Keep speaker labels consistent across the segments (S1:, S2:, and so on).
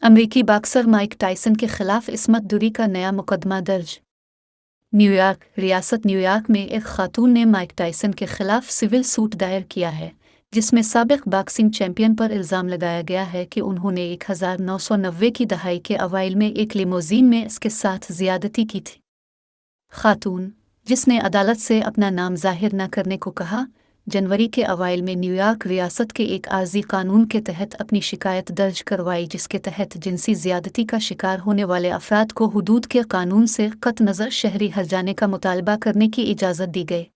S1: अमेरिकी boxer Mike Tyson के खिलाफ इस्मत दूरी का नया मुकदमा दर्ज। न्यूयॉर्क रियासत न्यूयॉर्क में एक खातून ने माइक टायसन के खिलाफ सिविल सूट दायर किया है, जिसमें साबिक बॉक्सिंग चैंपियन पर इल्ज़ाम लगाया गया है कि उन्होंने 1990 की दहाई के अवाइल में एक लिमोजीन में इसके साथ ज़्यादती की थी। खातून, जिसने अदालत से अपना नाम जाहिर न करने को कहा, जनवरी के अवाइल में न्यूयॉर्क रियासत के एक आर्जी कानून के तहत अपनी शिकायत दर्ज करवाई, जिसके तहत जिनसी ज़्यादती का शिकार होने वाले अफराद को हुदूद के कानून से कत नज़र शहरी हर जाने का मुतालबा करने की इजाज़त दी गई।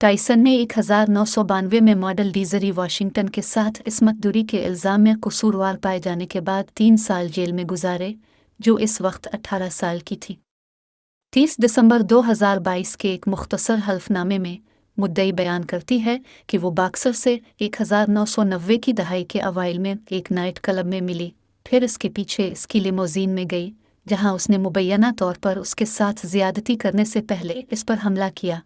S1: टायसन ने 1992 में मॉडल डीजरी वाशिंगटन के साथ इस्मत दूरी के इल्ज़ाम में कसूरवार पाए जाने के बाद 3 साल जेल में गुजारे, जो इस वक्त 18 साल की थी। 30 दिसंबर 2022 के एक मुख्तसर हल्फनामे में मुद्दई बयान करती है कि वो बॉक्सर से 1990 की दहाई के अवाइल में एक नाइट क्लब में मिली, फिर इसके पीछे इसकी लिमोजीन में गई, जहां उसने मुबैना तौर पर उसके साथ ज़्यादती करने से पहले इस पर हमला किया।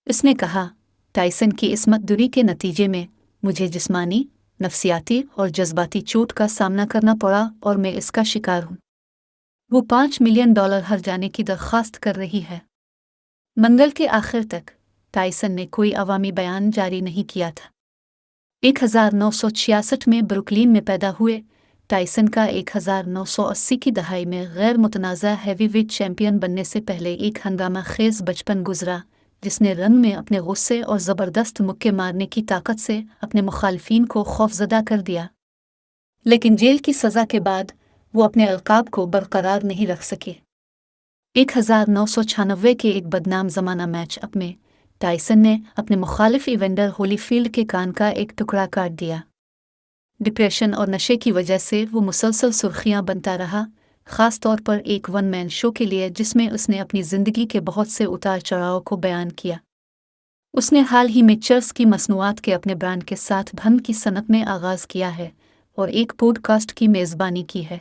S1: इसने कहा, टायसन की इस्मत दूरी के नतीजे में मुझे जिस्मानी, नफसियाती और जज्बाती चोट का सामना करना पड़ा और मैं इसका शिकार हूँ। वो $5 मिलियन हर जाने की दरख्वास्त कर रही है। मंगल के आखिर तक टायसन ने कोई अवामी बयान जारी नहीं किया था। 1966 में ब्रुकलिन में पैदा हुए टायसन का 1980 की दहाई में गैर मुतनाज़ा हैवीवेट चैंपियन बनने से पहले एक हंगामा खेज बचपन गुजरा, जिसने रंग में अपने गुस्से और ज़बरदस्त मुक्के मारने की ताकत से अपने मुखालफीन को खौफजदा कर दिया। लेकिन जेल की सज़ा के बाद वो अपने अलकाब को बरकरार नहीं रख सके। 1996 के एक बदनाम ज़माना मैच अप में टायसन ने अपने मुखालिफ इवेंडर होलीफील्ड के कान का एक टुकड़ा काट दिया। डिप्रेशन और नशे की वजह से वो मुसलसल सुर्खियां बनता रहा, ख़ास तौर पर एक वन मैन शो के लिए जिसमें उसने अपनी ज़िंदगी के बहुत से उतार चढ़ाव को बयान किया। उसने हाल ही में चर्स की मसनूआत के अपने ब्रांड के साथ भंग की सनत में आगाज़ किया है और एक पॉडकास्ट की मेज़बानी की है।